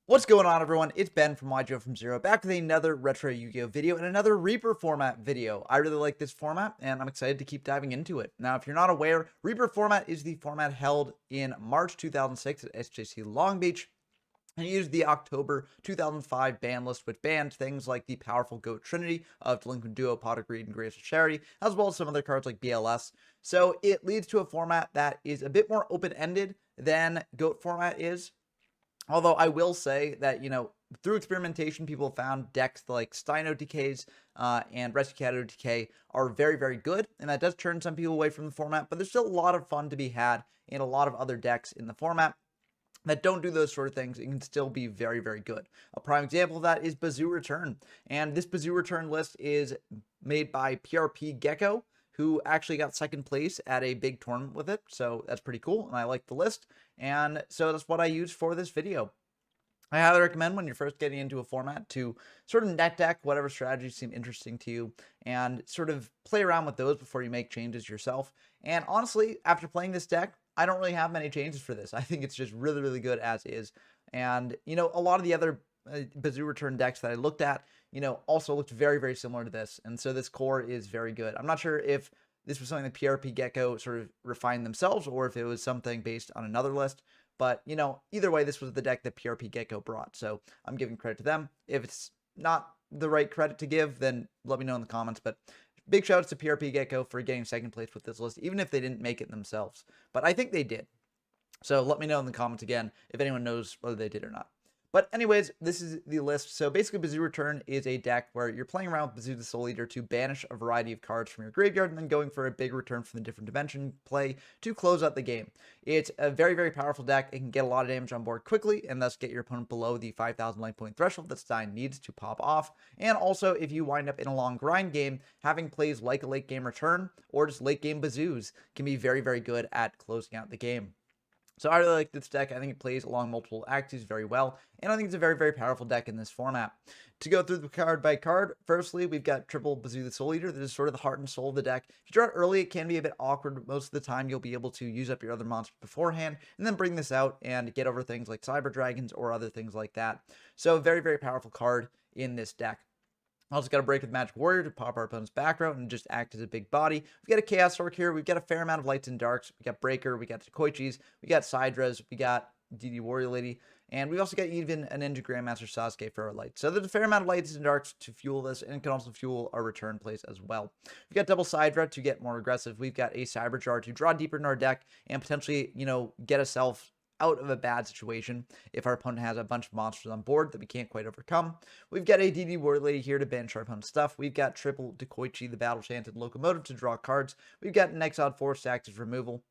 What's going on, everyone? It's Ben from YGO from Zero, back with another retro Yu-Gi-Oh video and another Reaper format video. I really like this format, and I'm excited to keep diving into it. Now, if you're not aware, Reaper format is the format held in March 2006 at SJC Long Beach, and used the October 2005 ban list, which banned things like the powerful GOAT Trinity of Delinquent Duo, Pot of Greed, and Grace of Charity, as well as some other cards like BLS. So it leads to a format that is a bit more open-ended than GOAT format is. Although I will say that, through experimentation, people have found decks like Stein OTKs and Rescue Cat OTK are very, very good. And that does turn some people away from the format, but there's still a lot of fun to be had in a lot of other decks in the format that don't do those sort of things and can still be very, very good. A prime example of that is Bazoo Return. And this Bazoo Return list is made by PRP Gecko, who actually got second place at a big tournament with it. So that's pretty cool, and I like the list. And so that's what I use for this video. I highly recommend when you're first getting into a format to sort of net deck whatever strategies seem interesting to you and sort of play around with those before you make changes yourself. And honestly, after playing this deck, I don't really have many changes for this. I think it's just really, really good as is. And, a lot of the other Bazoo Return decks that I looked at, also looked very, very similar to this. And so this core is very good. I'm not sure if this was something that PRP Gecko sort of refined themselves or if it was something based on another list. But, either way, this was the deck that PRP Gecko brought. So I'm giving credit to them. If it's not the right credit to give, then let me know in the comments. But big shout outs to PRP Gecko for getting second place with this list, even if they didn't make it themselves. But I think they did. So let me know in the comments again if anyone knows whether they did or not. But anyways, this is the list. So basically, Bazoo Return is a deck where you're playing around with Bazoo the Soul Eater to banish a variety of cards from your graveyard and then going for a big return from the different dimension play to close out the game. It's a very, very powerful deck. It can get a lot of damage on board quickly and thus get your opponent below the 5,000 life point threshold that Stein needs to pop off. And also, if you wind up in a long grind game, having plays like a late game return or just late game Bazoos can be very, very good at closing out the game. So I really like this deck. I think it plays along multiple axes very well, and I think it's a very, very powerful deck in this format. To go through the card by card, firstly, we've got triple Bazoo the Soul Eater. That is sort of the heart and soul of the deck. If you draw it early, it can be a bit awkward, but most of the time you'll be able to use up your other monsters beforehand, and then bring this out and get over things like Cyber Dragons or other things like that. So very, very powerful card in this deck. Also got a break with Magic Warrior to pop our opponent's back row and just act as a big body. We've got a Chaos Orc here. We've got a fair amount of Lights and Darks. We got Breaker. We got Koichis. We got Sidras. We got DD Warrior Lady. And we also got even a Ninja Grandmaster Sasuke for our lights. So there's a fair amount of Lights and Darks to fuel this, and it can also fuel our return plays as well. We've got double Sidra to get more aggressive. We've got a Cyber Jar to draw deeper in our deck and potentially, get ourselves out of a bad situation if our opponent has a bunch of monsters on board that we can't quite overcome. We've got a DD Warrior Lady here to banish our opponent's stuff. We've got triple Dekoichi, the Battle Chanted Locomotive, to draw cards. We've got an Exiled Force to act as removal.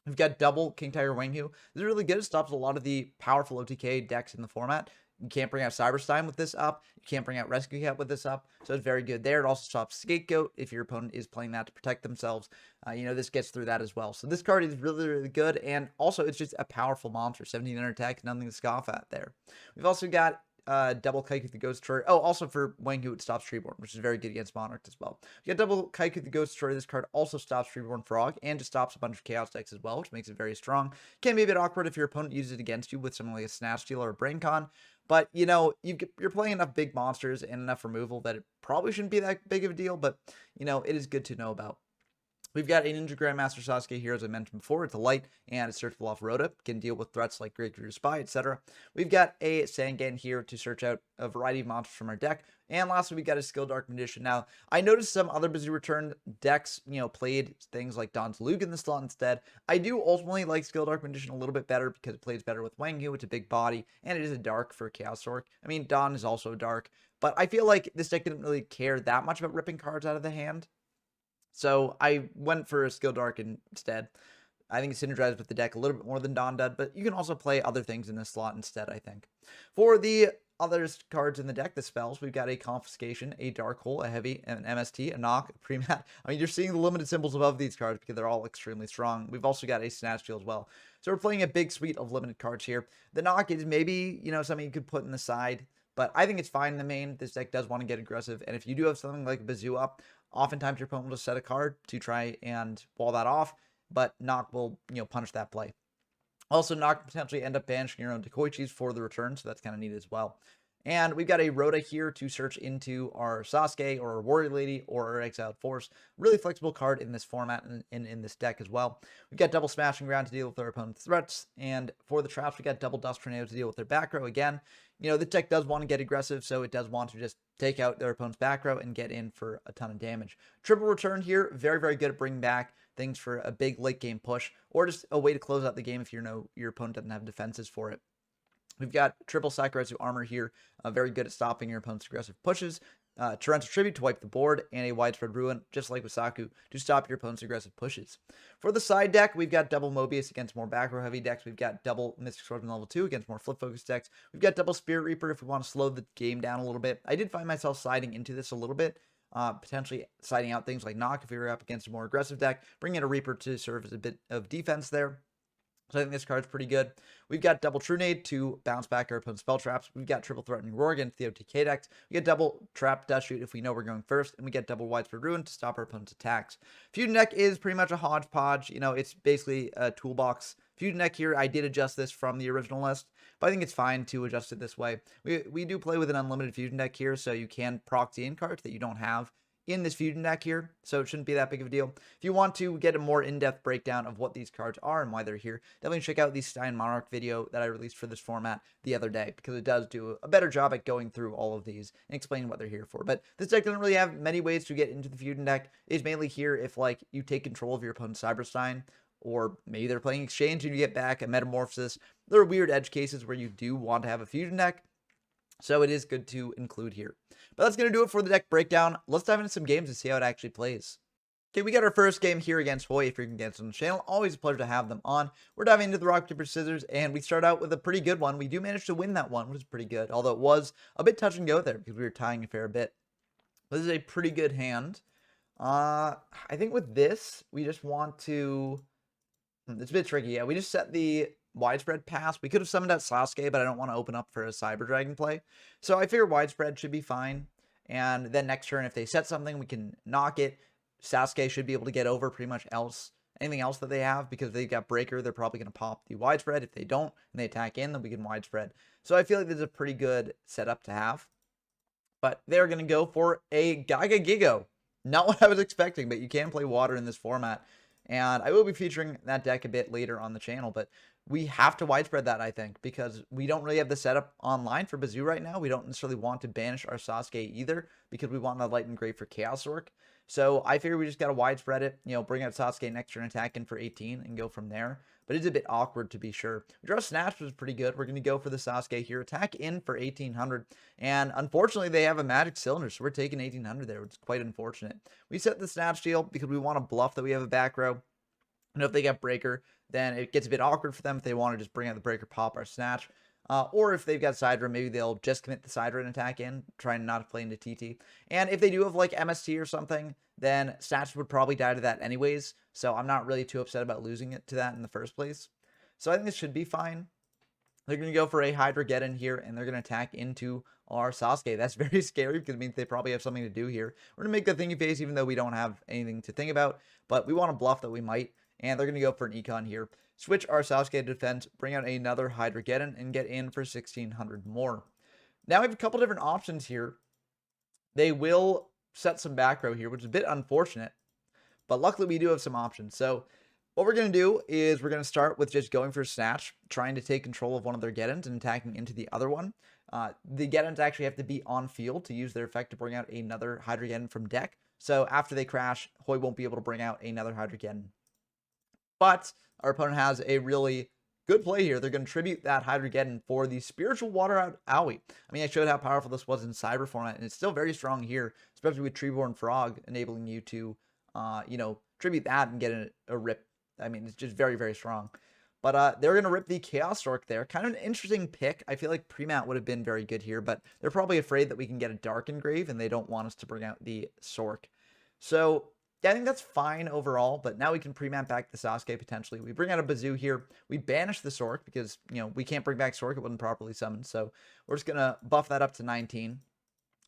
We've got double King Tiger Wanghu. This is really good. It stops a lot of the powerful OTK decks in the format. You can't bring out Cyberstein with this up. You can't bring out Rescue Cat with this up. So it's very good there. It also stops Scapegoat if your opponent is playing that to protect themselves. This gets through that as well. So this card is really, really good. And also, it's just a powerful monster. 1700 attack, nothing to scoff at there. We've also got double Kaiku the Ghost Destroyer. Oh, also for Wanghu, it stops Treeborn, which is very good against Monarch as well. You got double Kaiku the Ghost Destroyer. This card also stops Treeborn Frog and just stops a bunch of Chaos decks as well, which makes it very strong. Can be a bit awkward if your opponent uses it against you with something like a Snatch Steal or a Brain Con. But, you're playing enough big monsters and enough removal that it probably shouldn't be that big of a deal, but, it is good to know about. We've got a Ninja Grandmaster Sasuke here, as I mentioned before. It's a light and it's searchable off Rhoda. Can deal with threats like Great Creature Spy, etc. We've got a Sangan here to search out a variety of monsters from our deck. And lastly, we got a Skill Dark Magician. Now, I noticed some other Bazoo Return decks, played things like Don's Luke in the slot instead. I do ultimately like Skill Dark Magician a little bit better because it plays better with Wanghu. It's a big body, and it is a dark for Chaos Orc. I mean, Don is also dark, but I feel like this deck didn't really care that much about ripping cards out of the hand. So I went for a Skill Dark instead. I think it synergized with the deck a little bit more than Dawn did, but you can also play other things in this slot instead, I think. For the other cards in the deck, the spells, we've got a Confiscation, a Dark Hole, a Heavy, an MST, a Knock, a Premat. I mean, you're seeing the limited symbols above these cards because they're all extremely strong. We've also got a Snatch Steal as well. So we're playing a big suite of limited cards here. The Knock is maybe, something you could put in the side, but I think it's fine in the main. This deck does want to get aggressive, and if you do have something like Bazoo up, oftentimes your opponent will just set a card to try and wall that off, but Knock will, punish that play. Also, not potentially end up banishing your own Dekoichis for the return, so that's kind of neat as well. And we've got a Rhoda here to search into our Sasuke or our Warrior Lady or our Exiled Force. Really flexible card in this format and in this deck as well. We've got double Smashing Ground to deal with our opponent's threats. And for the traps, we got double Dust Tornado to deal with their back row. Again, you know, the deck does want to get aggressive, so it does want to just take out their opponent's back row and get in for a ton of damage. Triple Return here, very, very good at bringing back things for a big late game push, or just a way to close out the game if your opponent doesn't have defenses for it. We've got triple Sakuretsu Armor here, very good at stopping your opponent's aggressive pushes. Torrential Tribute to wipe the board, and a Widespread Ruin, just like with Saku, to stop your opponent's aggressive pushes. For the side deck, we've got double Mobius against more back row heavy decks. We've got double Mystic Swordsman level 2 against more flip focus decks. We've got double Spirit Reaper if we want to slow the game down a little bit. I did find myself siding into this a little bit, potentially siding out things like Knock if we were up against a more aggressive deck, bringing in a Reaper to serve as a bit of defense there. So I think this card's pretty good. We've got double True Nade to bounce back our opponent's spell traps. We've got triple Threatening Roar against the OTK decks. We get double Trap Dust Shoot if we know we're going first. And we get double Widespread Ruin to stop our opponent's attacks. Fusion deck is pretty much a hodgepodge. You know, it's basically a toolbox. Fusion deck here, I did adjust this from the original list, but I think it's fine to adjust it this way. We do play with an unlimited Fusion deck here, so you can proxy in cards that you don't have in this Fusion deck here, so it shouldn't be that big of a deal. If you want to get a more in-depth breakdown of what these cards are and why they're here, definitely check out the Stein Monarch video that I released for this format the other day, because it does do a better job at going through all of these and explaining what they're here for. But this deck doesn't really have many ways to get into the Fusion deck. It's mainly here if, like, you take control of your opponent's Cyberstein, or maybe they're playing Exchange and you get back a Metamorphosis. There are weird edge cases where you do want to have a Fusion deck, so it is good to include here. But that's going to do it for the deck breakdown. Let's dive into some games and see how it actually plays. Okay, we got our first game here against Hoy. If you're against on the channel, always a pleasure to have them on. We're diving into the rock, paper, scissors, and we start out with a pretty good one. We do manage to win that one, which is pretty good, although it was a bit touch and go there because we were tying a fair bit. This is a pretty good hand. I think with this, we just want to... It's a bit tricky. Yeah, we just set the Widespread pass. We could have summoned out Sasuke, but I don't want to open up for a Cyber Dragon play. So I figure Widespread should be fine. And then next turn, if they set something, we can knock it. Sasuke should be able to get over pretty much anything else that they have, because if they've got Breaker, they're probably going to pop the Widespread. If they don't, and they attack in, then we can Widespread. So I feel like this is a pretty good setup to have. But they're going to go for a Gaga Gigo. Not what I was expecting, but you can play water in this format. And I will be featuring that deck a bit later on the channel, but we have to Widespread that, I think, because we don't really have the setup online for Bazoo right now. We don't necessarily want to banish our Sasuke either, because we want the Light Engrave for Chaos Orc. So I figure we just got to Widespread it, you know, bring out Sasuke next turn, attack in for 18, and go from there. But it's a bit awkward to be sure. We draw Snatch, which is pretty good. We're going to go for the Sasuke here, attack in for 1800. And unfortunately, they have a Magic Cylinder, so we're taking 1800 there, which is quite unfortunate. We set the Snatch deal because we want to bluff that we have a back row. And if they get Breaker, then it gets a bit awkward for them if they want to just bring out the Breaker, pop our Snatch. Or if they've got Side Run, maybe they'll just commit the Side Run attack in, trying not to play into TT. And if they do have like MST or something, then Snatch would probably die to that anyways. So I'm not really too upset about losing it to that in the first place. So I think this should be fine. They're going to go for a Hydra get in here, and they're going to attack into our Sasuke. That's very scary because it means they probably have something to do here. We're going to make the thingy face even though we don't have anything to think about, but we want to bluff that we might. And they're going to go for an Econ here. Switch our Sasuke to defense, bring out another Hydra Geddon, and get in for 1600 more. Now we have a couple different options here. They will set some back row here, which is a bit unfortunate. But luckily we do have some options. So what we're going to do is we're going to start with just going for Snatch, trying to take control of one of their Geddons and attacking into the other one. The Geddons actually have to be on field to use their effect to bring out another Hydra Geddon from deck. So after they crash, Hoy won't be able to bring out another Hydra Geddon. But our opponent has a really good play here. They're going to tribute that Hydra Geddon for the Spiritual Water Out Owie. I mean, I showed how powerful this was in Cyber format, and it's still very strong here, especially with Treeborn Frog, enabling you to, tribute that and get a rip. I mean, it's just very, very strong. But they're going to rip the Chaos Orc there. Kind of an interesting pick. I feel like Premat would have been very good here, but they're probably afraid that we can get a Dark Engrave, and they don't want us to bring out the Sorc. So yeah, I think that's fine overall, but now we can pre-map back the Sasuke potentially. We bring out a Bazoo here. We banish the Sorc because, we can't bring back Sorc. It wasn't properly summoned. So we're just going to buff that up to 19. And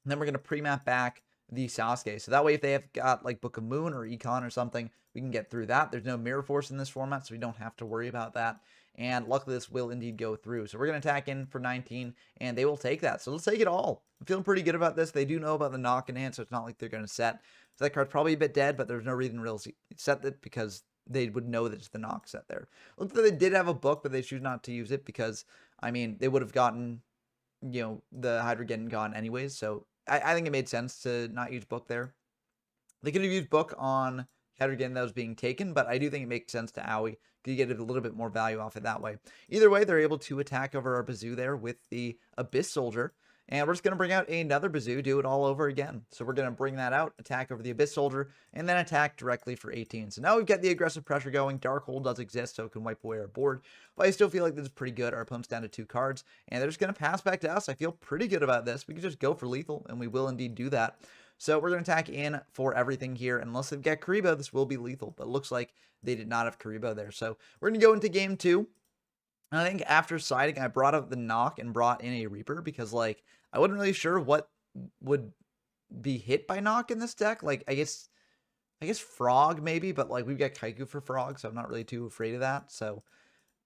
then we're going to pre-map back the Sasuke. So that way, if they have got like Book of Moon or Econ or something, we can get through that. There's no Mirror Force in this format, so we don't have to worry about that. and luckily this will indeed go through. So we're going to attack in for 19, and they will take that. So let's take it all. I'm feeling pretty good about this. They do know about the knock in hand, so it's not like they're going to set. So that card's probably a bit dead, but there's no reason to really set it because they would know that it's the knock set there. Looks like they did have a book, but they choose not to use it because, I mean, they would have gotten, you know, the Hydra getting gone anyways. So I think it made sense to not use book there. They could have used book on Hydra that was being taken, but I do think it makes sense to owie. You get a little bit more value off it that way. Either way, they're able to attack over our Bazoo there with the Abyss Soldier. And we're just going to bring out another Bazoo, do it all over again. So we're going to bring that out, attack over the Abyss Soldier, and then attack directly for 18. So now we've got the aggressive pressure going. Dark Hole does exist, so it can wipe away our board. But I still feel like this is pretty good. Our opponent's down to 2 cards, and they're just going to pass back to us. I feel pretty good about this. We can just go for lethal, and we will indeed do that. So we're going to attack in for everything here. Unless they've got Karibo, this will be lethal. But it looks like they did not have Karibo there. So we're going to go into game 2. And I think after siding, I brought up the knock and brought in a Reaper because, like, I wasn't really sure what would be hit by knock in this deck. Like, I guess Frog maybe, but, like, we've got Kaiku for Frog, so I'm not really too afraid of that. So,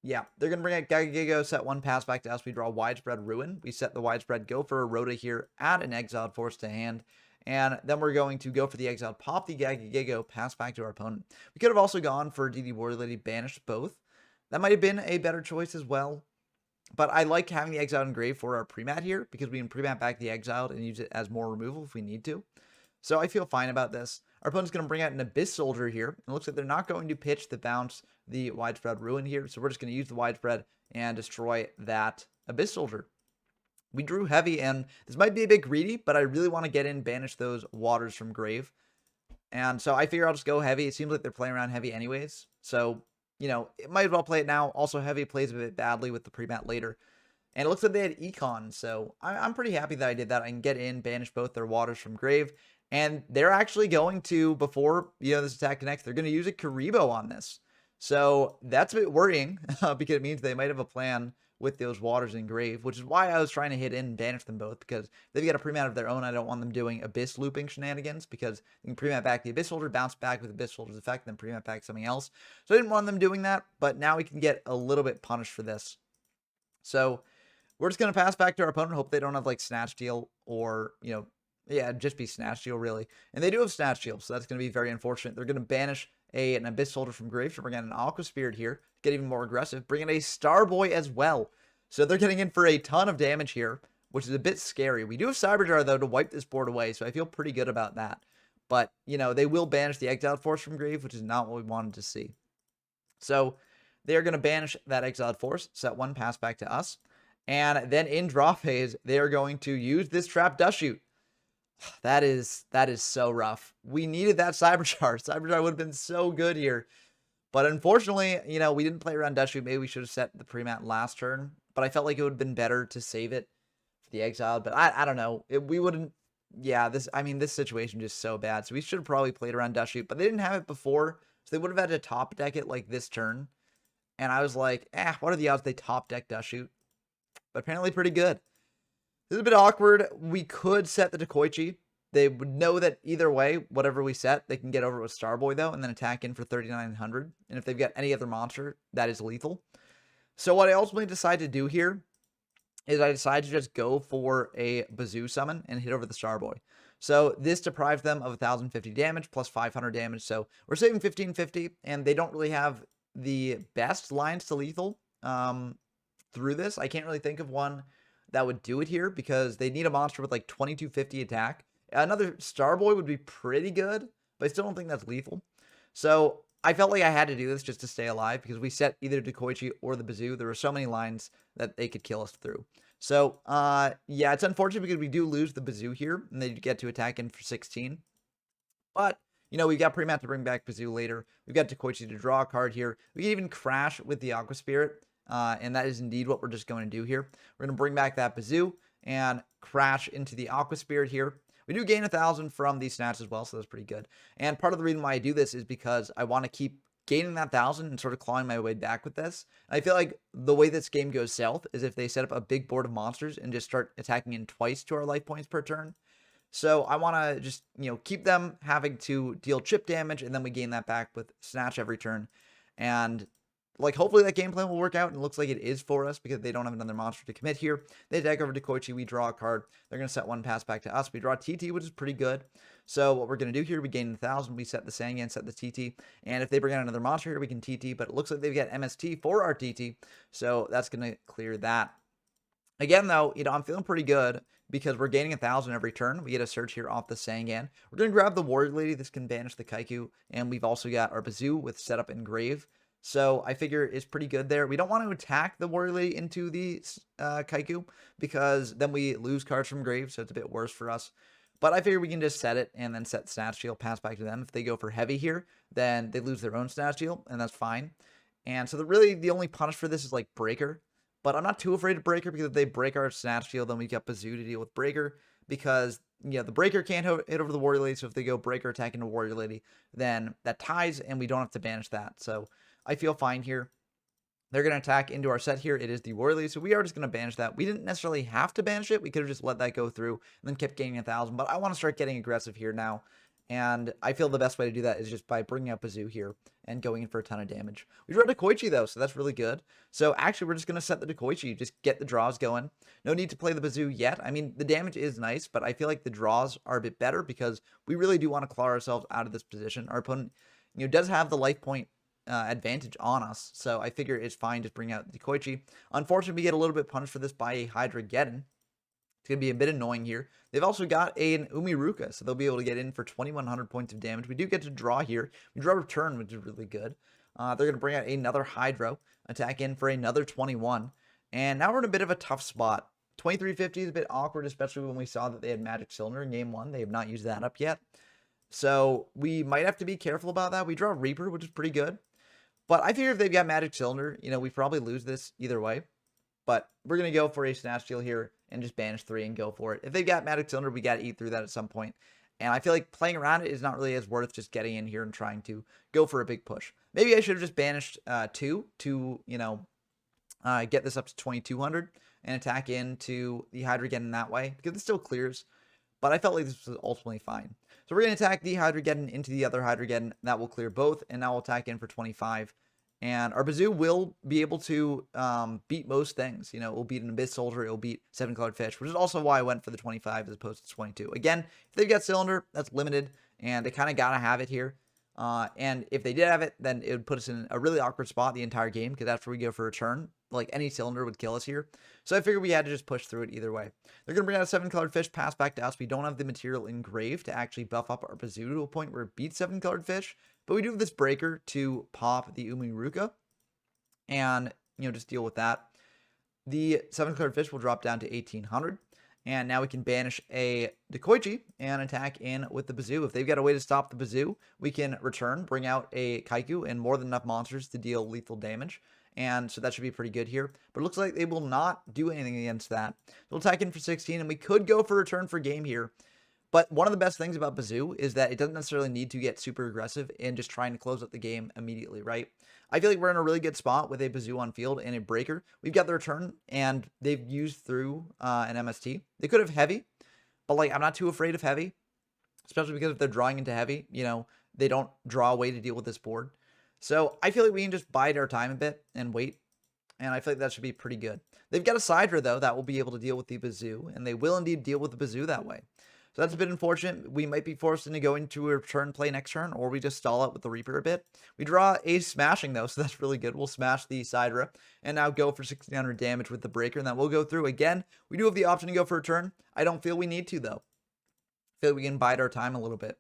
yeah, they're going to bring out Gagagigo, set 1 pass back to us. We draw Widespread Ruin. We set the Widespread, go for a Rhoda here, add an Exiled Force to hand. And then we're going to go for the Exiled, pop the Gagagigo, pass back to our opponent. We could have also gone for DD Warrior Lady, banished both. That might have been a better choice as well. But I like having the Exiled engraved for our pre-mat here because we can pre-mat back the Exiled and use it as more removal if we need to. So I feel fine about this. Our opponent's going to bring out an Abyss Soldier here. And it looks like they're not going to pitch the bounce the Widespread Ruin here. So we're just going to use the Widespread and destroy that Abyss Soldier. We drew heavy, and this might be a bit greedy, but I really want to get in, banish those Waters from Grave. And so I figure I'll just go heavy. It seems like they're playing around heavy anyways. So, you know, it might as well play it now. Also, heavy plays a bit badly with the pre-mat later. And it looks like they had Econ, so I'm pretty happy that I did that. I can get in, banish both their Waters from Grave. And they're actually going to, before, you know, this attack connects, they're going to use a Karibo on this. So that's a bit worrying because it means they might have a plan with those Waters in Grave, which is why I was trying to hit in and banish them both, because they've got a pre-mat of their own. I don't want them doing Abyss looping shenanigans, because you can pre-mat back the Abyss Soldier, bounce back with Abyss Soldier's effect, then pre-mat back something else. So I didn't want them doing that, but now we can get a little bit punished for this. So we're just going to pass back to our opponent, hope they don't have, like, Snatch Steal or, you know, yeah, just be Snatch Steal, really. And they do have Snatch Steal, so that's going to be very unfortunate. They're going to banish an Abyss Soldier from Grave, so we're getting an Aqua Spirit here, get even more aggressive, bring in a Starboy as well. So they're getting in for a ton of damage here, which is a bit scary. We do have Cyberjar, though, to wipe this board away, so I feel pretty good about that. But, you know, they will banish the Exiled Force from Grave, which is not what we wanted to see. So they're going to banish that Exiled Force, set 1, pass back to us. And then in draw phase, they are going to use this Trap Dust Shoot. That is so rough. We needed that Cyberjar. Cyberjar would have been so good here. But unfortunately, you know, we didn't play around Dust Shoot. Maybe we should have set the pre-mat last turn. But I felt like it would have been better to save it for the Exiled. But I don't know. We wouldn't. Yeah, this situation is just so bad. So we should have probably played around Dust Shoot. But they didn't have it before. So they would have had to top deck it like this turn. And I was like, what are the odds they top deck Dust Shoot? But apparently pretty good. This is a bit awkward. We could set the Dekoichi. They would know that either way, whatever we set, they can get over with Starboy, though, and then attack in for 3,900. And if they've got any other monster, that is lethal. So what I ultimately decide to do here is I decide to just go for a Bazoo summon and hit over the Starboy. So this deprives them of 1,050 damage plus 500 damage. So we're saving 1,550, and they don't really have the best lines to lethal through this. I can't really think of one that would do it here because they need a monster with like 2,250 attack. Another Starboy would be pretty good, but I still don't think that's lethal. So I felt like I had to do this just to stay alive because we set either Dekoichi or the Bazoo. There were so many lines that they could kill us through. So, yeah, it's unfortunate because we do lose the Bazoo here, and they get to attack in for 16. But, you know, we've got pre-mat to bring back Bazoo later. We've got Dekoichi to draw a card here. We can even crash with the Aqua Spirit, and that is indeed what we're just going to do here. We're going to bring back that Bazoo and crash into the Aqua Spirit here. We do gain 1,000 from these snatch as well, so that's pretty good. And part of the reason why I do this is because I want to keep gaining that 1,000 and sort of clawing my way back with this. And I feel like the way this game goes south is if they set up a big board of monsters and just start attacking in twice to our life points per turn. So I want to just, you know, keep them having to deal chip damage, and then we gain that back with snatch every turn. And like, hopefully that game plan will work out, and it looks like it is for us because they don't have another monster to commit here. They attack over to Koichi, we draw a card. They're going to set one pass back to us. We draw TT, which is pretty good. So what we're going to do here, we gain 1,000. We set the Sangan, set the TT. And if they bring out another monster here, we can TT. But it looks like they've got MST for our TT. So that's going to clear that. Again, though, I'm feeling pretty good because we're gaining 1,000 every turn. We get a search here off the Sangan. We're going to grab the Warrior Lady. This can banish the Kaiku. And we've also got our Bazoo with setup and grave. So I figure it's pretty good there. We don't want to attack the Warrior Lady into the Kaiku because then we lose cards from grave, so it's a bit worse for us. But I figure we can just set it and then set Snatch Steal, pass back to them. If they go for heavy here, then they lose their own Snatch Steal, and that's fine. And so really the only punish for this is like Breaker. But I'm not too afraid of Breaker because if they break our Snatch Steal, then we got Bazoo to deal with Breaker because, the Breaker can't hit over the Warrior Lady. So if they go Breaker attack into Warrior Lady, then that ties and we don't have to banish that. So I feel fine here. They're going to attack into our set here. It is the Warrior Lady, so we are just going to banish that. We didn't necessarily have to banish it. We could have just let that go through and then kept gaining 1,000. But I want to start getting aggressive here now. And I feel the best way to do that is just by bringing up Bazoo here and going in for a ton of damage. We drew Dekoichi, though, so that's really good. So actually, we're just going to set the Dekoichi, just get the draws going. No need to play the Bazoo yet. I mean, the damage is nice, but I feel like the draws are a bit better because we really do want to claw ourselves out of this position. Our opponent, does have the life point advantage on us, so I figure it's fine just bring out the Koichi. Unfortunately, we get a little bit punished for this by a Hydra-geddon. It's going to be a bit annoying here. They've also got an Umiruka, so they'll be able to get in for 2,100 points of damage. We do get to draw here. We draw Return, which is really good. They're going to bring out another Hydro, attack in for another 21. And now we're in a bit of a tough spot. 2350 is a bit awkward, especially when we saw that they had Magic Cylinder in game 1. They have not used that up yet. So we might have to be careful about that. We draw Reaper, which is pretty good. But I figure if they've got Magic Cylinder, we probably lose this either way. But we're going to go for a Snatch Steal here and just banish 3 and go for it. If they've got Magic Cylinder, we got to eat through that at some point. And I feel like playing around it is not really as worth just getting in here and trying to go for a big push. Maybe I should have just banished 2 to, get this up to 2,200 and attack into the Hydra-geddon that way because it still clears. But I felt like this was ultimately fine. So we're going to attack the Hydra-geddon into the other Hydra-geddon. That will clear both, and now we'll attack in for 25. And our Bazoo will be able to beat most things. It will beat an Abyss Soldier. It will beat 7-colored fish, which is also why I went for the 25 as opposed to 22. Again, if they've got Cylinder, that's limited, and they kind of got to have it here. And if they did have it, then it would put us in a really awkward spot the entire game because after we go for a turn, like any Cylinder would kill us here. So I figured we had to just push through it either way. They're going to bring out a 7-colored fish, pass back to us. We don't have the material engraved to actually buff up our Bazoo to a point where it beats 7-colored fish, but we do have this breaker to pop the Umiruka and, just deal with that. The 7-colored fish will drop down to 1,800. And now we can banish a Dekoichi and attack in with the Bazoo. If they've got a way to stop the Bazoo, we can return, bring out a Kaiku and more than enough monsters to deal lethal damage. And so that should be pretty good here. But it looks like they will not do anything against that. So we'll attack in for 16, and we could go for return for game here. But one of the best things about Bazoo is that it doesn't necessarily need to get super aggressive in just trying to close out the game immediately, right? I feel like we're in a really good spot with a Bazoo on field and a breaker. We've got the return, and they've used through an MST. They could have heavy, but I'm not too afraid of heavy, especially because if they're drawing into heavy, they don't draw a way to deal with this board. So I feel like we can just bide our time a bit and wait, and I feel like that should be pretty good. They've got a Sidra, though, that will be able to deal with the Bazoo, and they will indeed deal with the Bazoo that way. So that's a bit unfortunate. We might be forced into going to a return play next turn, or we just stall out with the Reaper a bit. We draw a Smashing, though, so that's really good. We'll smash the Sidra and now go for 1,600 damage with the Breaker, and that will go through. Again, we do have the option to go for a turn. I don't feel we need to, though. I feel like we can bide our time a little bit.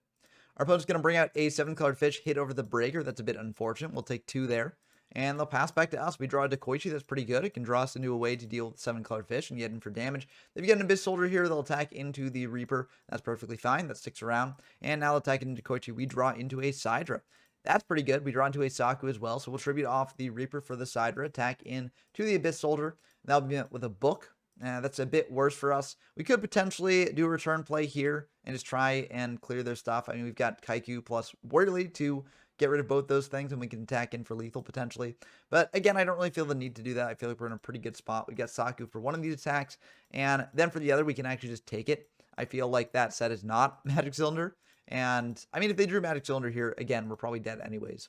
Our opponent's going to bring out a 7-colored fish, hit over the Breaker. That's a bit unfortunate. We'll take 2 there. And they'll pass back to us. We draw a Dekoichi. That's pretty good. It can draw us into a way to deal with 7-colored fish and get in for damage. They've got an Abyss Soldier here. They'll attack into the Reaper. That's perfectly fine. That sticks around. And now they'll attack into Dekoichi. We draw into a Sidra. That's pretty good. We draw into a Saku as well. So we'll tribute off the Reaper for the Sidra. Attack in to the Abyss Soldier. That'll be met with a book. That's a bit worse for us. We could potentially do a return play here and just try and clear their stuff. I mean, we've got Kaiku plus Warrior Lady to get rid of both those things, and we can attack in for lethal potentially. But again, I don't really feel the need to do that. I feel like we're in a pretty good spot. We got Saku for one of these attacks, and then for the other, we can actually just take it. I feel like that set is not Magic Cylinder. And I mean, if they drew Magic Cylinder here, again, we're probably dead anyways.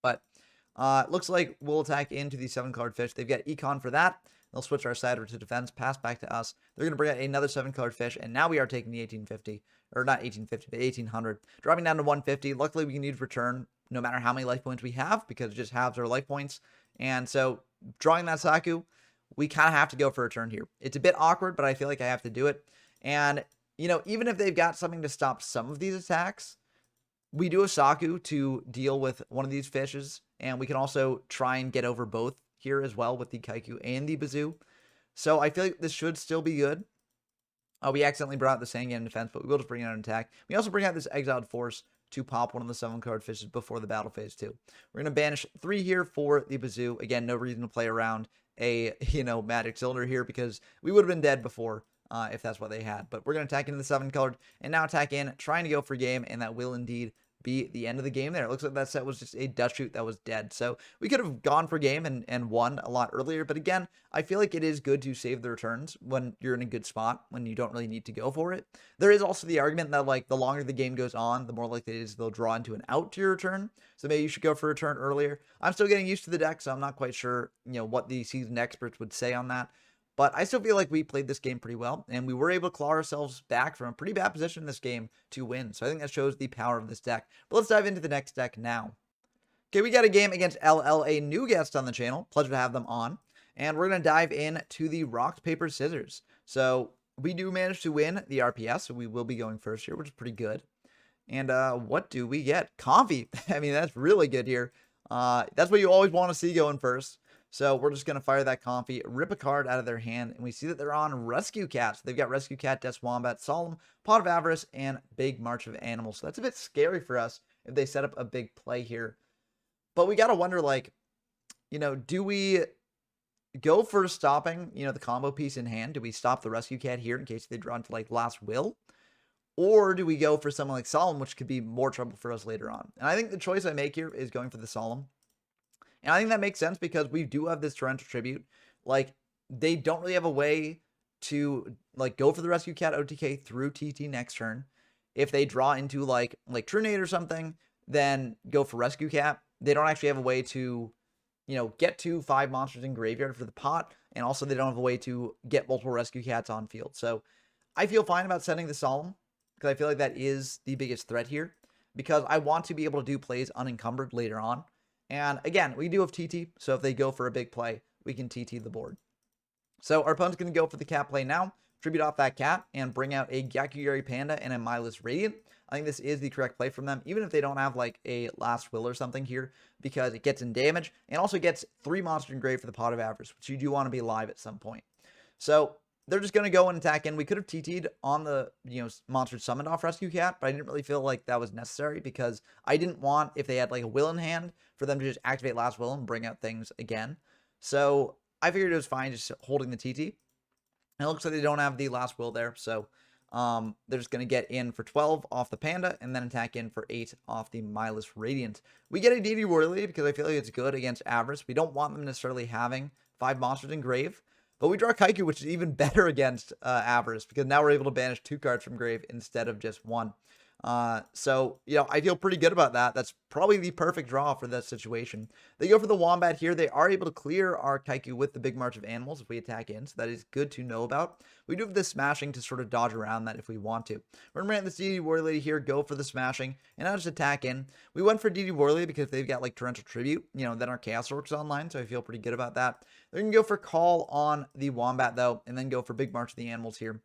But Looks like we'll attack into the 7-colored fish. They've got Econ for that. They'll switch our side over to defense, pass back to us. They're going to bring out another 7-colored fish, and now we are taking the 1850. Or not 1850, but 1800. Dropping down to 150. Luckily, we can use return no matter how many life points we have, because it just halves our life points. And so, drawing that Saku, we kind of have to go for a turn here. It's a bit awkward, but I feel like I have to do it. And, you know, even if they've got something to stop some of these attacks, we do have Saku to deal with one of these fishes, and we can also try and get over both here as well with the Kaiku and the Bazoo. So I feel like this should still be good. We accidentally brought out the Sangan in defense, but we will just bring out an attack. We also bring out this Exiled Force to pop one of the 7-card fishes before the battle phase too. We're going to banish 3 here for the Bazoo. Again, no reason to play around a, magic cylinder here, because we would have been dead before if that's what they had. But we're going to attack into the 7-colored and now attack in, trying to go for game, and that will indeed be the end of the game there. It looks like that set was just a dust shoot that was dead. So we could have gone for game and won a lot earlier. But again, I feel like it is good to save the returns when you're in a good spot, when you don't really need to go for it. There is also the argument that, like, the longer the game goes on, the more likely it is they'll draw into an out to your return. So maybe you should go for a return earlier. I'm still getting used to the deck, so I'm not quite sure, what the seasoned experts would say on that. But I still feel like we played this game pretty well, and we were able to claw ourselves back from a pretty bad position in this game to win. So I think that shows the power of this deck. But let's dive into the next deck now. Okay, we got a game against LL, a new guest on the channel. Pleasure to have them on. And we're going to dive in to the rock, paper, scissors. So we do manage to win the RPS, so we will be going first here, which is pretty good. And what do we get? Comfy. I mean, that's really good here. That's what you always want to see going first. So we're just going to fire that Comfy, rip a card out of their hand, and we see that they're on Rescue Cat. So they've got Rescue Cat, Death Wombat, Solemn, Pot of Avarice, and Big March of Animals. So that's a bit scary for us if they set up a big play here. But we got to wonder, like, do we go for stopping, the combo piece in hand? Do we stop the Rescue Cat here in case they draw into, like, Last Will? Or do we go for something like Solemn, which could be more trouble for us later on? And I think the choice I make here is going for the Solemn. And I think that makes sense because we do have this Torrential Tribute. Like, they don't really have a way to, like, go for the Rescue Cat OTK through TT next turn. If they draw into, like Trunade or something, then go for Rescue Cat. They don't actually have a way to, get to 5 monsters in graveyard for the pot. And also they don't have a way to get multiple Rescue Cats on field. So I feel fine about sending the Solemn, because I feel like that is the biggest threat here. Because I want to be able to do plays unencumbered later on. And again, we do have TT, so if they go for a big play, we can TT the board. So our opponent's going to go for the cat play now, tribute off that cat, and bring out a Gyakugiri Panda and a Mindless Radiant. I think this is the correct play from them, even if they don't have, like, a Last Will or something here, because it gets in damage, and also gets 3 monsters engraved for the Pot of Avarice, which you do want to be live at some point. So they're just going to go and attack in. We could have TT'd on the, monster summoned off Rescue Cat, but I didn't really feel like that was necessary because I didn't want, if they had, like, a Will in hand, for them to just activate Last Will and bring out things again. So I figured it was fine just holding the TT. And it looks like they don't have the Last Will there, so they're just going to get in for 12 off the Panda and then attack in for 8 off the Mindless Radiant. We get a DD Warrior Lady because I feel like it's good against Avarice. We don't want them necessarily having 5 monsters in grave. But we draw Kaiku, which is even better against Avarice, because now we're able to banish 2 cards from grave instead of just 1. So, I feel pretty good about that. That's probably the perfect draw for that situation. They go for the Wombat here. They are able to clear our Kaiku with the Big March of Animals if we attack in, so that is good to know about. We do have the Smashing to sort of dodge around that if we want to. We're going to bring this DD Warrior Lady here, go for the Smashing, and now just attack in. We went for DD Warrior Lady because they've got, like, Torrential Tribute, then our Chaos Orc's online, so I feel pretty good about that. They're going to go for Call on the Wombat, though, and then go for Big March of the Animals here.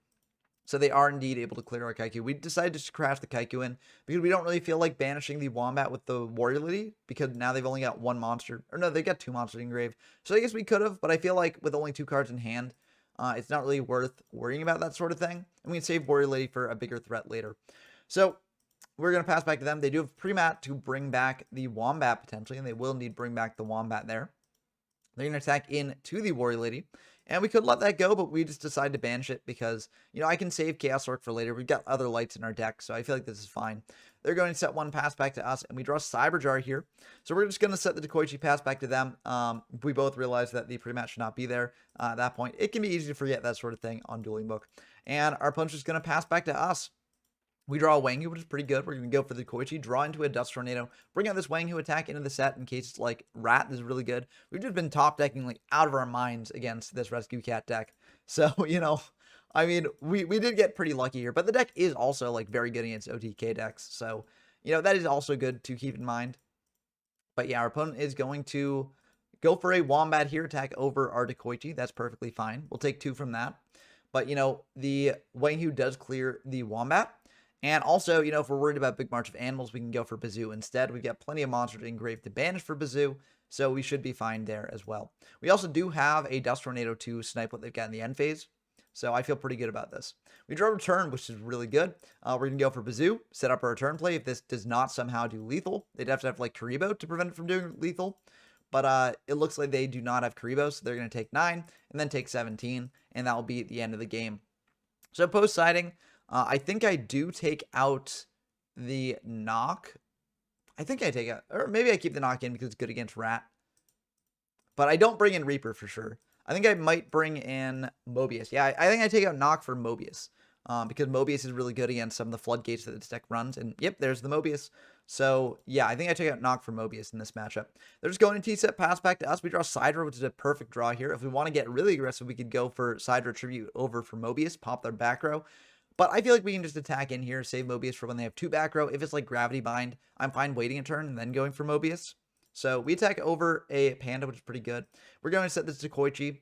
So they are indeed able to clear our Kaiku. We decided to crash the Kaiku in because we don't really feel like banishing the Wombat with the Warrior Lady, because now they've only got 1 monster. Or no, they got 2 monsters in grave. So I guess we could have, but I feel like with only 2 cards in hand, it's not really worth worrying about that sort of thing. And we can save Warrior Lady for a bigger threat later. So we're going to pass back to them. They do have pre-mat to bring back the Wombat potentially, and they will indeed bring back the Wombat there. They're going to attack in to the Warrior Lady. And we could let that go, but we just decided to banish it because, I can save Chaos Orc for later. We've got other lights in our deck, so I feel like this is fine. They're going to set 1 pass back to us, and we draw Cyberjar here. So we're just going to set the Dekoichi pass back to them. We both realize that the pre-match should not be there at that point. It can be easy to forget that sort of thing on Dueling Book. And our opponent's just going to pass back to us. We draw a Wanghu, which is pretty good. We're going to go for the Koichi, draw into a Dust Tornado, bring out this Wanghu attack into the set in case it's like Rat. This is really good. We've just been top decking like out of our minds against this Rescue Cat deck. So, I mean, we did get pretty lucky here, but the deck is also like very good against OTK decks. So, that is also good to keep in mind. But yeah, our opponent is going to go for a Wombat here, attack over our Koichi. That's perfectly fine. We'll take 2 from that. But, the Wanghu does clear the Wombat. And also, if we're worried about Big March of Animals, we can go for Bazoo instead. We've got plenty of monsters engraved to banish for Bazoo, so we should be fine there as well. We also do have a Dust Tornado to snipe what they've got in the end phase, so I feel pretty good about this. We draw a return, which is really good. We're going to go for Bazoo, set up a return play. If this does not somehow do lethal, they'd have to have like Karibo to prevent it from doing lethal. But it looks like they do not have Karibo, so they're going to take 9 and then take 17, and that will be the end of the game. So post-siding, I think I do take out the knock. I think I take out, or maybe I keep the knock in because it's good against Rat. But I don't bring in Reaper for sure. I think I might bring in Mobius. Yeah, I think I take out knock for Mobius. Because Mobius is really good against some of the floodgates that this deck runs. And yep, there's the Mobius. So yeah, I think I take out knock for Mobius in this matchup. They're just going to T-set, pass back to us. We draw Sidra, which is a perfect draw here. If we want to get really aggressive, we could go for Sidra Tribute over for Mobius, pop their back row. But I feel like we can just attack in here, save Mobius for when they have 2 back row. If it's like Gravity Bind, I'm fine waiting a turn and then going for Mobius. So we attack over a Panda, which is pretty good. We're going to set this to Koichi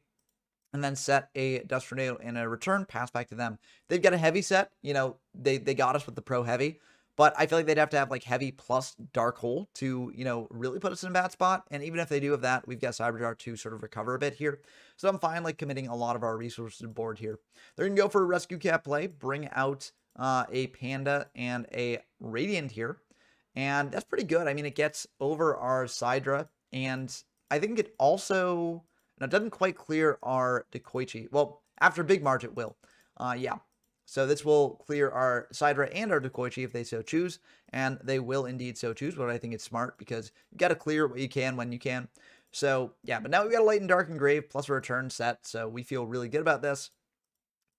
and then set a Dust Tornado and a return, pass back to them. They've got a heavy set. They got us with the Pro Heavy. But I feel like they'd have to have like Heavy plus Dark Hole to, really put us in a bad spot. And even if they do have that, we've got Cyberjar to sort of recover a bit here. So I'm fine like committing a lot of our resources to board here. They're going to go for a Rescue Cat play, bring out a Panda and a Radiant here. And that's pretty good. I mean, it gets over our Sidra. And I think it also, now it doesn't quite clear our Koichi. Well, after Big March, it will. Yeah. So this will clear our Sidra and our Koichi if they so choose, and they will indeed so choose, but I think it's smart because you got to clear what you can when you can. So yeah, but now we've got a Light and Dark Engrave plus a return set, so we feel really good about this.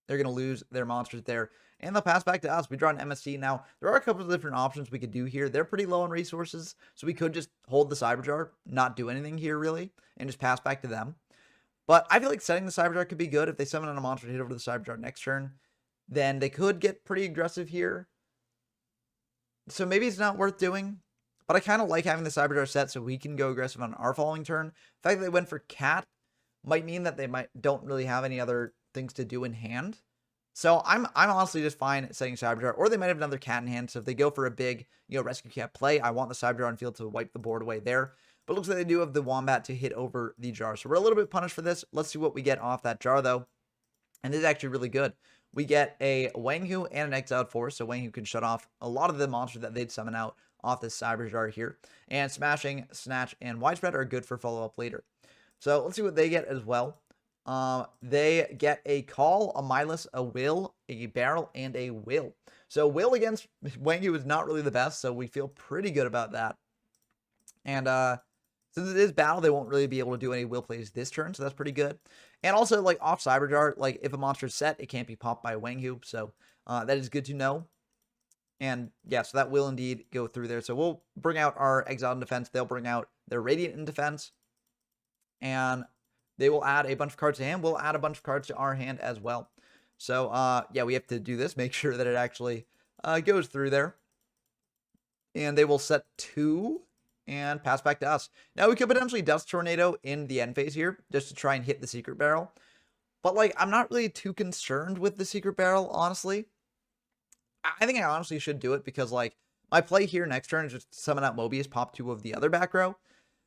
They're going to lose their monsters there, and they'll pass back to us. We draw an MST. Now, there are a couple of different options we could do here. They're pretty low on resources, so we could just hold the Cyberjar, not do anything here really, and just pass back to them. But I feel like setting the Cyberjar could be good if they summon on a monster to hit over the Cyberjar next turn. Then they could get pretty aggressive here. So maybe it's not worth doing. But I kind of like having the Cyberjar set so we can go aggressive on our following turn. The fact that they went for Cat might mean that they don't really have any other things to do in hand. So I'm honestly just fine setting Cyberjar. Or they might have another Cat in hand. So if they go for a big, Rescue Cat play, I want the Cyberjar on field to wipe the board away there. But it looks like they do have the Wombat to hit over the jar. So we're a little bit punished for this. Let's see what we get off that jar though. And this is actually really good. We get a Wanghu and an Exiled Force, so Wanghu can shut off a lot of the monsters that they'd summon out off this Cyberjar here. And Smashing, Snatch, and Widespread are good for follow-up later. So let's see what they get as well. They get a Call, a Mindless, a Will, a Barrel, and a Will. So Will against Wanghu is not really the best, so we feel pretty good about that. And since it is battle, they won't really be able to do any will plays this turn, so that's pretty good. And also, like, off Cyberjar, like, if a monster is set, it can't be popped by Wanghu, so that is good to know. And, yeah, so that will indeed go through there. So we'll bring out our Exiled in defense. They'll bring out their Radiant in defense. And they will add a bunch of cards to hand. We'll add a bunch of cards to our hand as well. So, yeah, we have to do this, make sure that it actually goes through there. And they will set 2... and pass back to us. Now, we could potentially Dust Tornado in the end phase here, just to try and hit the Secret Barrel. But, like, I'm not really too concerned with the Secret Barrel, honestly. I think I honestly should do it because, like, my play here next turn is just summon out Mobius, pop 2 of the other back row.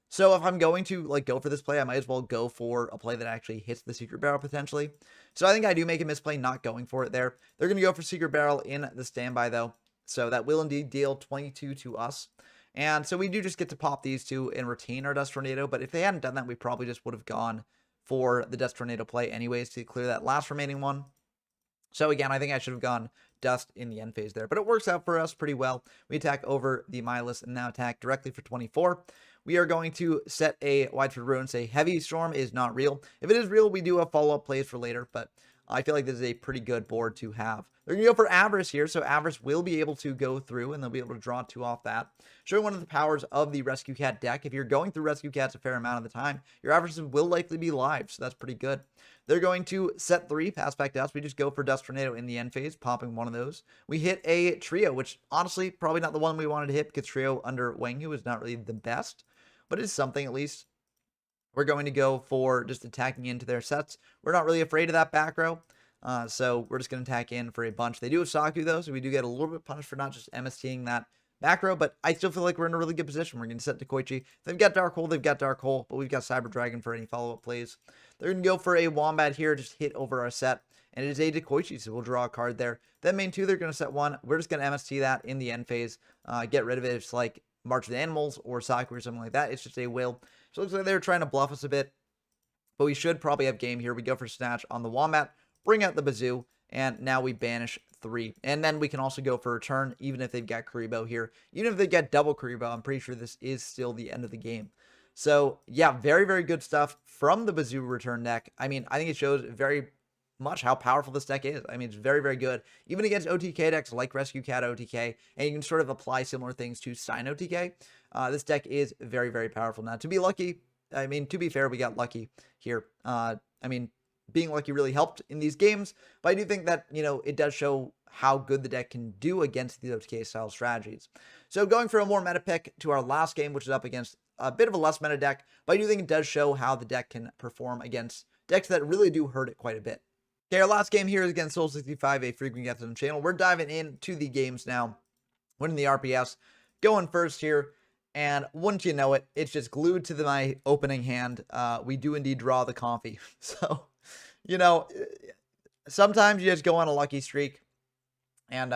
So if I'm going to, like, go for this play, I might as well go for a play that actually hits the Secret Barrel, potentially. So I think I do make a misplay not going for it there. They're going to go for Secret Barrel in the standby, though. So that will indeed deal 22 to us. And so we do just get to pop these 2 and retain our Dust Tornado. But if they hadn't done that, we probably just would have gone for the Dust Tornado play anyways to clear that last remaining one. So again, I think I should have gone Dust in the end phase there. But it works out for us pretty well. We attack over the Mindless and now attack directly for 24. We are going to set a Widespread Ruin, say Heavy Storm is not real. If it is real, we do have follow-up plays for later. But I feel like this is a pretty good board to have. They're going to go for Avarice here, so Avarice will be able to go through, and they'll be able to draw 2 off that. Showing one of the powers of the Rescue Cat deck. If you're going through Rescue Cats a fair amount of the time, your Avarices will likely be live, so that's pretty good. They're going to set 3, pass back Dust. We just go for Dust Tornado in the end phase, popping one of those. We hit a Trio, which honestly, probably not the one we wanted to hit, because Trio under Wanghu is not really the best, but it's something at least. We're going to go for just attacking into their sets. We're not really afraid of that back row. So we're just going to attack in for a bunch. They do have Saku, though, so we do get a little bit punished for not just MSTing that back row, but I still feel like we're in a really good position. We're going to set Dekoichi. They've got Dark Hole, but we've got Cyber Dragon for any follow-up plays. They're going to go for a Wombat here, just hit over our set, and it is a Dekoichi, so we'll draw a card there. Then main 2, they're going to set 1. We're just going to MST that in the end phase, get rid of it. It's like March of the Animals or Saku or something like that. It's just a whale. So it looks like they're trying to bluff us a bit, but we should probably have game here. We go for Snatch on the Wombat, bring out the Bazoo, and now we banish 3. And then we can also go for Return, even if they've got Kuribo here. Even if they get double Kuribo, I'm pretty sure this is still the end of the game. So, yeah, very, very good stuff from the Bazoo Return deck. I mean, I think it shows very much how powerful this deck is. I mean, it's very, very good. Even against OTK decks like Rescue Cat OTK, and you can sort of apply similar things to Stein OTK. This deck is very, very powerful. Now, to be lucky, I mean, to be fair, we got lucky here. I mean, being lucky really helped in these games, but I do think that, you know, it does show how good the deck can do against these OTK style strategies. So going for a more meta pick to our last game, which is up against a bit of a less meta deck, but I do think it does show how the deck can perform against decks that really do hurt it quite a bit. Okay, our last game here is against Soul65, a frequent guest on the channel. We're diving into the games now, winning the RPS, going first here. And wouldn't you know it, it's just glued to my opening hand. We do indeed draw the coffee. So, you know, sometimes you just go on a lucky streak. And,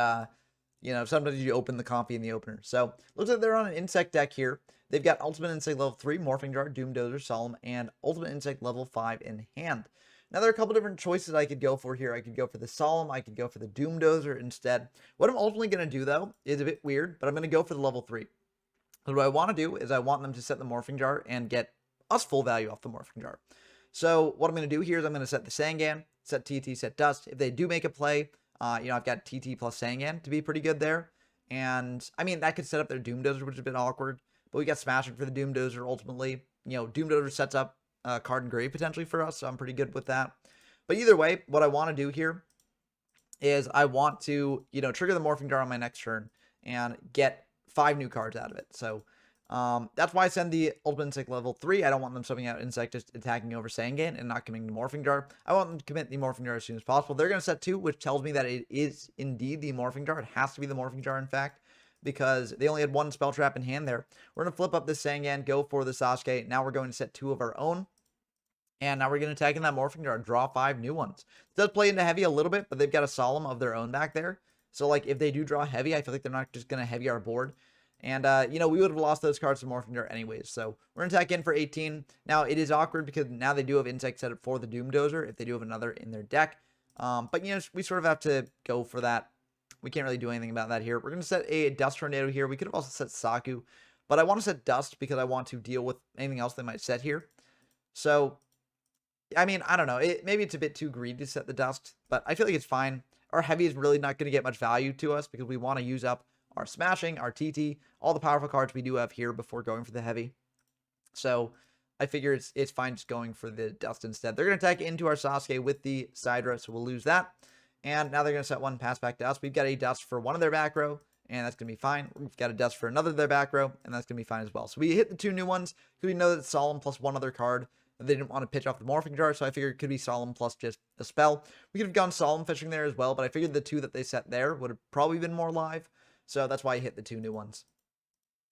you know, sometimes you open the coffee in the opener. So, looks like they're on an Insect deck here. They've got Ultimate Insect level 3, Morphing Jar, Doom Dozer, Solemn, and Ultimate Insect level 5 in hand. Now, there are a couple different choices I could go for here. I could go for the Solemn. I could go for the Doom Dozer instead. What I'm ultimately going to do, though, is a bit weird, but I'm going to go for the level 3. What I want to do is I want them to set the Morphing Jar and get us full value off the Morphing Jar. So what I'm going to do here is I'm going to set the Sangan, set TT, set Dust. If they do make a play, you know, I've got TT plus Sangan to be pretty good there. And, I mean, that could set up their Doom Dozer, which is a bit awkward. But we got Smashing for the Doom Dozer ultimately. You know, Doom Dozer sets up Card Engrave potentially for us, so I'm pretty good with that. But either way, what I want to do here is I want to, you know, trigger the Morphing Jar on my next turn and get 5 new cards out of it. So that's why I send the Ultimate Insect level 3. I don't want them subbing out Insect just attacking over Sangan and not committing the Morphing Jar. I want them to commit the Morphing Jar as soon as possible. They're going to set 2, which tells me that it is indeed the Morphing Jar. It has to be the Morphing Jar, in fact, because they only had 1 spell trap in hand there. We're going to flip up this Sangan, go for the Sasuke. Now we're going to set 2 of our own. And now we're going to attack in that Morphing Jar, draw 5 new ones. It does play into heavy a little bit, but they've got a Solemn of their own back there. So, like, if they do draw heavy, I feel like they're not just going to heavy our board. And, you know, we would have lost those cards to Morphing Jar anyways. So, we're going to attack in for 18. Now, it is awkward because now they do have Insect set up for the Doom Dozer if they do have another in their deck. But, you know, we sort of have to go for that. We can't really do anything about that here. We're going to set a Dust Tornado here. We could have also set Saku. But I want to set Dust because I want to deal with anything else they might set here. So, I mean, I don't know. Maybe it's a bit too greedy to set the Dust, but I feel like it's fine. Our heavy is really not going to get much value to us because we want to use up our Smashing, our TT, all the powerful cards we do have here before going for the heavy. So I figure it's fine just going for the Dust instead. They're going to attack into our Sasuke with the Sidra, so we'll lose that. And now they're going to set 1 pass back to us. We've got a Dust for one of their back row, and that's going to be fine. We've got a Dust for another of their back row, and that's going to be fine as well. So we hit the 2 new ones because we know that it's Solemn plus 1 other card. They didn't want to pitch off the Morphing Jar, so I figured it could be Solemn plus just a spell. We could have gone Solemn fishing there as well, but I figured the 2 that they set there would have probably been more live. So that's why I hit the 2 new ones.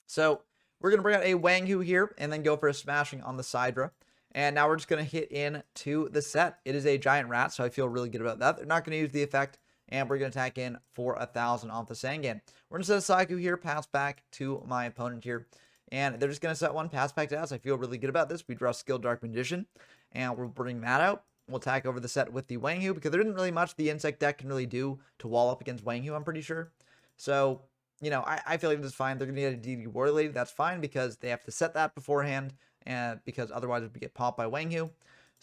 So we're going to bring out a Wanghu here and then go for a Smashing on the Sidra. And now we're just going to hit into the set. It is a Giant Rat, so I feel really good about that. They're not going to use the effect, and we're going to attack in for 1,000 off the Sangan. We're going to set a Saku here, pass back to my opponent here. And they're just going to set 1 pass back to us. I feel really good about this. We draw Skilled Dark Magician, and we'll bring that out. We'll attack over the set with the Wanghu, because there isn't really much the Insect deck can really do to wall up against Wanghu, I'm pretty sure. So, you know, I feel like this is fine. They're going to get a DD Warrior Lady. That's fine, because they have to set that beforehand, and because otherwise it would get popped by Wanghu.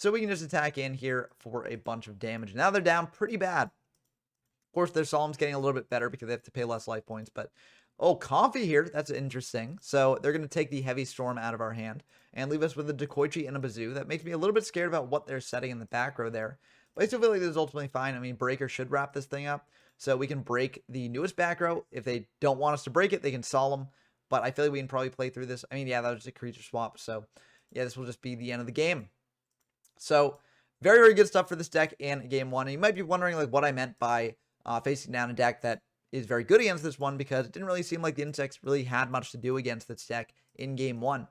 So we can just attack in here for a bunch of damage. Now they're down pretty bad. Of course, their Solemn's getting a little bit better because they have to pay less life points. But, oh, Comfy here. That's interesting. So they're going to take the Heavy Storm out of our hand and leave us with a Dekoichi and a Bazoo. That makes me a little bit scared about what they're setting in the back row there. But I still feel like this is ultimately fine. I mean, Breaker should wrap this thing up. So we can break the newest back row. If they don't want us to break it, they can Solemn. But I feel like we can probably play through this. I mean, yeah, that was just a creature swap. So, yeah, this will just be the end of the game. So, very, very good stuff for this deck in game one. And you might be wondering, like, what I meant by facing down a deck that is very good against this one, because it didn't really seem like the insects really had much to do against this deck in game one.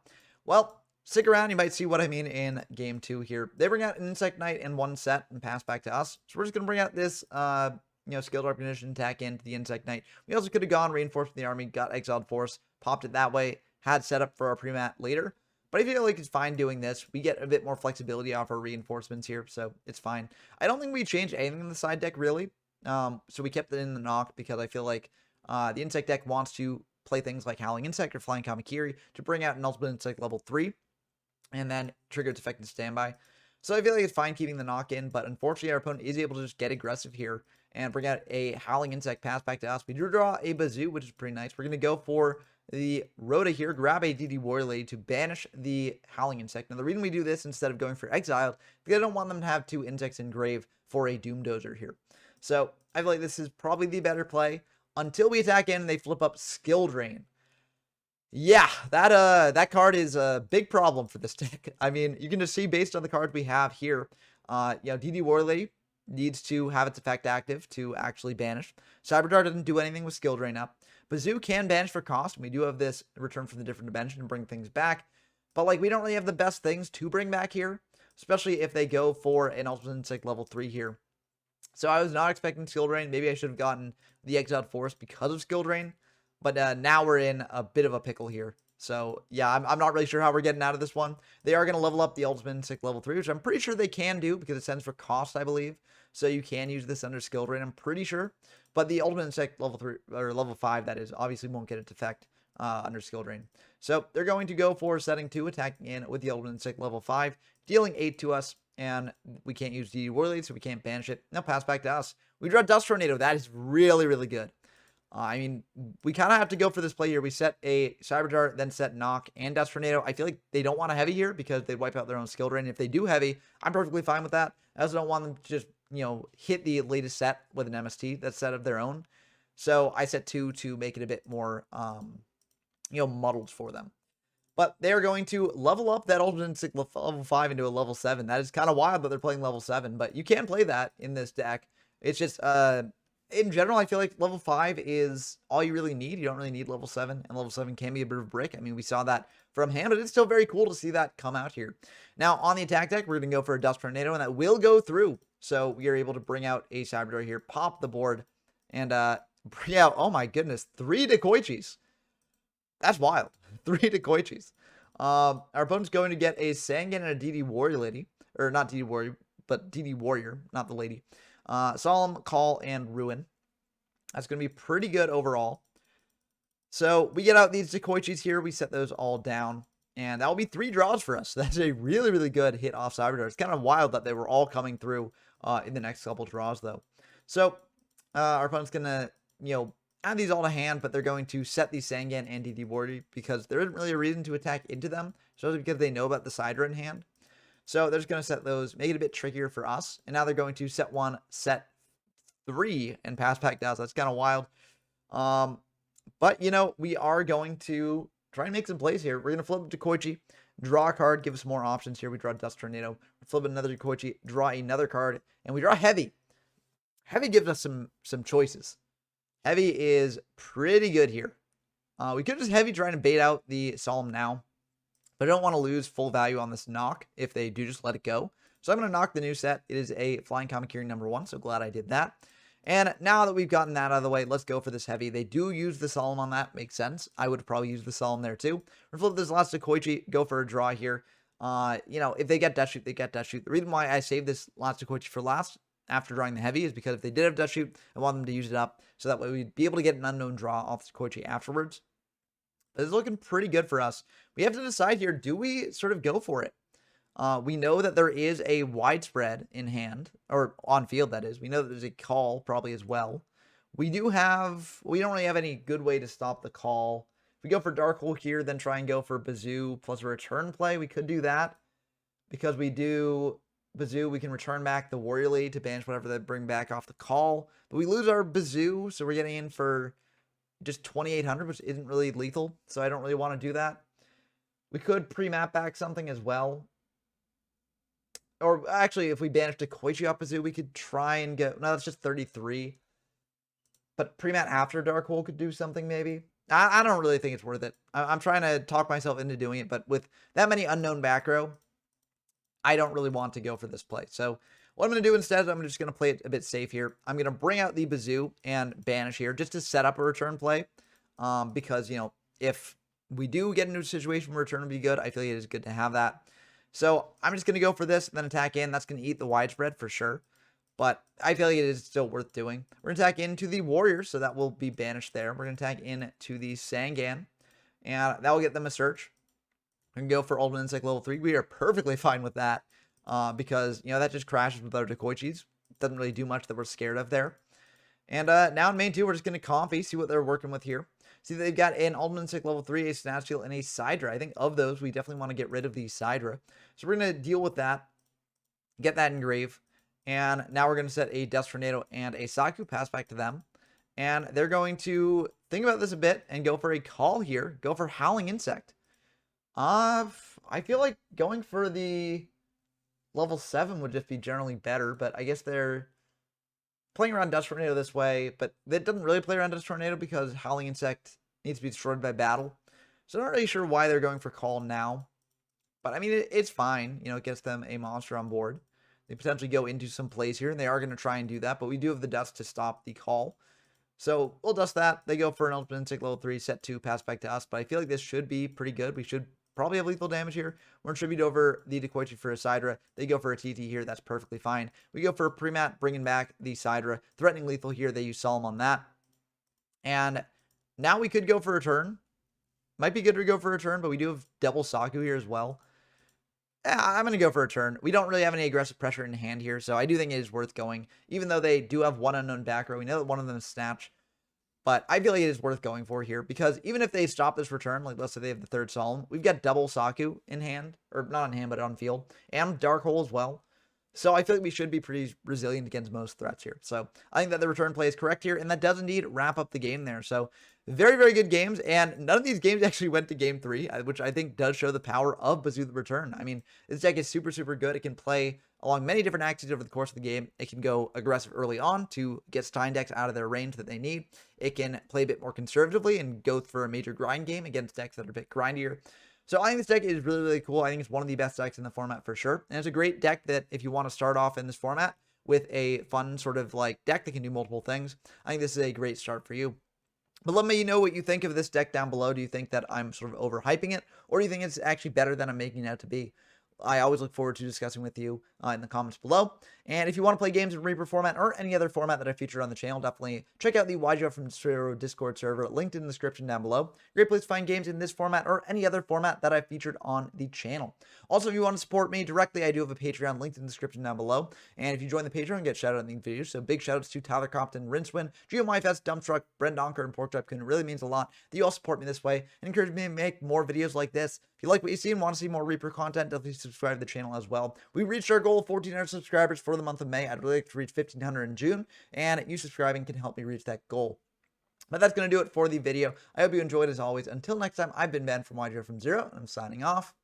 Well, stick around, you might see what I mean in game two here. They bring out an Insect Knight in one set and pass back to us. So we're just going to bring out this, Skilled Recognition attack into the Insect Knight. We also could have gone Reinforcement the Army, got Exiled Force, popped it that way, had set up for our pre-mat later. But I feel like it's fine doing this. We get a bit more flexibility off our reinforcements here, so it's fine. I don't think we changed anything in the side deck, really. So we kept it in the knock because I feel like the Insect deck wants to play things like Howling Insect or Flying Kamakiri to bring out an Ultimate Insect level 3 and then trigger its effect in standby. So I feel like it's fine keeping the knock in, but unfortunately our opponent is able to just get aggressive here and bring out a Howling Insect pass back to us. We do draw a Bazoo, which is pretty nice. We're going to go for the Rhoda here, grab a DD Warrior Lady to banish the Howling Insect. Now, the reason we do this instead of going for Exiled, because I don't want them to have 2 Insects in grave for a Doom Dozer here. So, I feel like this is probably the better play until we attack in and they flip up Skill Drain. Yeah, that card is a big problem for this deck. I mean, you can just see based on the cards we have here, DD Warrior Lady needs to have its effect active to actually banish. Cyber Dart doesn't do anything with Skill Drain up. Bazoo can banish for cost. We do have this return from the different dimension and bring things back. But, like, we don't really have the best things to bring back here, especially if they go for an Ultimate Insect level 3 here. So I was not expecting Skill Drain. Maybe I should have gotten the Exiled Force because of Skill Drain. But now we're in a bit of a pickle here. So, yeah, I'm not really sure how we're getting out of this one. They are going to level up the Ultimate Insect level 3, which I'm pretty sure they can do because it sends for cost, I believe. So you can use this under Skill Drain, I'm pretty sure. But the Ultimate Insect level 3, or level 5, that is, obviously won't get its effect under Skill Drain. So they're going to go for setting 2, attacking in with the Ultimate Insect level 5, dealing 8 to us. And we can't use DD Warrior Lady, so we can't banish it. Now pass back to us. We draw Dust Tornado. That is really, really good. I mean, we kind of have to go for this play here. We set a Cyber Dart, then set Knock and Dust Tornado. I feel like they don't want a Heavy here because they'd wipe out their own Skill Drain. If they do Heavy, I'm perfectly fine with that. I also don't want them to just, hit the latest set with an MST that's set of their own. So I set 2 to make it a bit more, muddled for them. But they are going to level up that Ultimate Insect level 5 into a level 7. That is kind of wild that they're playing level 7, but you can play that in this deck. It's just, in general, I feel like level 5 is all you really need. You don't really need level 7, and level 7 can be a bit of a brick. I mean, we saw that from hand, but it's still very cool to see that come out here. Now, on the attack deck, we're going to go for a Dust Tornado, and that will go through. So we are able to bring out a Cyber Dart here, pop the board, and bring out, oh my goodness, 3 Dekoichis. That's wild. 3 Dekoichis. Our opponent's going to get a Sangan and a DD Warrior Lady. Or not DD Warrior, but DD Warrior, not the lady. Solemn, Call, and Ruin. That's going to be pretty good overall. So we get out these Dekoichis here. We set those all down. And that will be 3 draws for us. That's a really, really good hit off Cyber Dart. It's kind of wild that they were all coming through in the next couple draws, though. So our opponent's going to, add these all to hand, but they're going to set the Sangan and DD Warrior because there isn't really a reason to attack into them. So because they know about the Sidra in hand. So they're just going to set those, make it a bit trickier for us. And now they're going to set 1, set 3, and pass back down. So that's kind of wild. But, we are going to try and make some plays here. We're going to flip Dekoichi, draw a card, give us more options here. We draw Dust Tornado, flip another Dekoichi, draw another card, and we draw Heavy. Heavy gives us some choices. Heavy is pretty good here. We could just Heavy trying to bait out the Solemn now. But I don't want to lose full value on this knock if they do just let it go. So I'm going to knock the new set. It is a Flying Kamakiri #1, so glad I did that. And now that we've gotten that out of the way, let's go for this Heavy. They do use the Solemn on that. Makes sense. I would probably use the Solemn there too. We're flip this last Dekoichi, go for a draw here. If they get Death Shoot, they get Death Shoot. The reason why I saved this last Dekoichi for last after drawing the Heavy is because if they did have Death Shoot, I want them to use it up so that way we'd be able to get an unknown draw off the Dekoichi afterwards. But it's looking pretty good for us. We have to decide here, do we sort of go for it? We know that there is a widespread in hand, or on field, that is. We know that there's a call probably as well. We don't really have any good way to stop the call. If we go for Dark Hole here, then try and go for Bazoo plus a return play, we could do that. Because we do Bazoo, we can return back the Warrior Lead to banish whatever they bring back off the call. But we lose our Bazoo, so we're getting in for just 2,800, which isn't really lethal. So I don't really want to do that. We could pre-map back something as well. Or actually, if we banish the Koichi off Bazoo, we could try and get... No, that's just 33. But pre-map after Dark Hole could do something maybe. I don't really think it's worth it. I'm trying to talk myself into doing it, but with that many unknown back row, I don't really want to go for this play. So what I'm going to do instead is I'm just going to play it a bit safe here. I'm going to bring out the Bazoo and banish here just to set up a return play. Because, you know, if we do get into a situation where return would be good, I feel like it is good to have that. So I'm just going to go for this and then attack in. That's going to eat the widespread for sure. But I feel like it is still worth doing. We're going to attack into the Warriors, so that will be banished there. We're going to attack into the Sangan, and that will get them a search. We can go for Ultimate Insect level 3. We are perfectly fine with that because, you know, that just crashes with our Dekoichis. Doesn't really do much that we're scared of there. And now in main 2, we're just going to Comfy, see what they're working with here. See, they've got an Ultimate Insect level 3, a Snatch Steal, and a Sidra. I think of those, we definitely want to get rid of the Sidra. So we're going to deal with that, get that engrave. And now we're going to set a Dust Tornado and a Saku, pass back to them. And they're going to think about this a bit and go for a call here. Go for Howling Insect. I feel like going for the level 7 would just be generally better, but I guess they're playing around Dust Tornado this way, but it doesn't really play around Dust Tornado because Howling Insect needs to be destroyed by battle. So I'm not really sure why they're going for call now. But I mean, it's fine. You know, it gets them a monster on board. They potentially go into some plays here, and they are going to try and do that, but we do have the dust to stop the call. So we'll dust that. They go for an Ultimate Insect level 3, set 2, pass back to us, but I feel like this should be pretty good. We should probably have lethal damage here. We're going to tribute over the Dekoichi for a Sidra. They go for a TT here. That's perfectly fine. We go for a pre-mat, bringing back the Sidra. Threatening lethal here. They use Solemn on that. And now we could go for a turn. Might be good to go for a turn, but we do have double Saku here as well. I'm going to go for a turn. We don't really have any aggressive pressure in hand here, so I do think it is worth going. Even though they do have one unknown back row, we know that one of them is Snatch. But I feel like it is worth going for here, because even if they stop this return, like let's say they have the third Solemn, we've got double Saku in hand, or not in hand, but on field, and Dark Hole as well. So I feel like we should be pretty resilient against most threats here. So I think that the return play is correct here, and that does indeed wrap up the game there. So very, very good games, and none of these games actually went to game 3, which I think does show the power of Bazoo Return. I mean, this deck is super, super good. It can play along many different axes over the course of the game. It can go aggressive early on to get Stein decks out of their range that they need. It can play a bit more conservatively and go for a major grind game against decks that are a bit grindier. So I think this deck is really, really cool. I think it's one of the best decks in the format for sure. And it's a great deck that if you want to start off in this format with a fun sort of like deck that can do multiple things, I think this is a great start for you. But let me know what you think of this deck down below. Do you think that I'm sort of overhyping it, or do you think it's actually better than I'm making it out to be? I always look forward to discussing with you in the comments below. And if you want to play games in Reaper format or any other format that I featured on the channel, definitely check out the YGO from Zero Discord server, linked in the description down below. Great place to find games in this format or any other format that I featured on the channel. Also, if you want to support me directly, I do have a Patreon linked in the description down below. And if you join the Patreon, you get shout out in the videos. So big shout outs to Tyler Compton, Rinswin, GMYFS, Dumptruck, Brent Donker, and Pork Chop Kun. It really means a lot that you all support me this way and encourage me to make more videos like this. If you like what you see and want to see more Reaper content, definitely subscribe to the channel as well. We reached our goal of 1,400 subscribers for the month of May. I'd really like to reach 1,500 in June, and you subscribing can help me reach that goal. But that's going to do it for the video. I hope you enjoyed as always. Until next time, I've been Ben from YGO from Zero, and I'm signing off.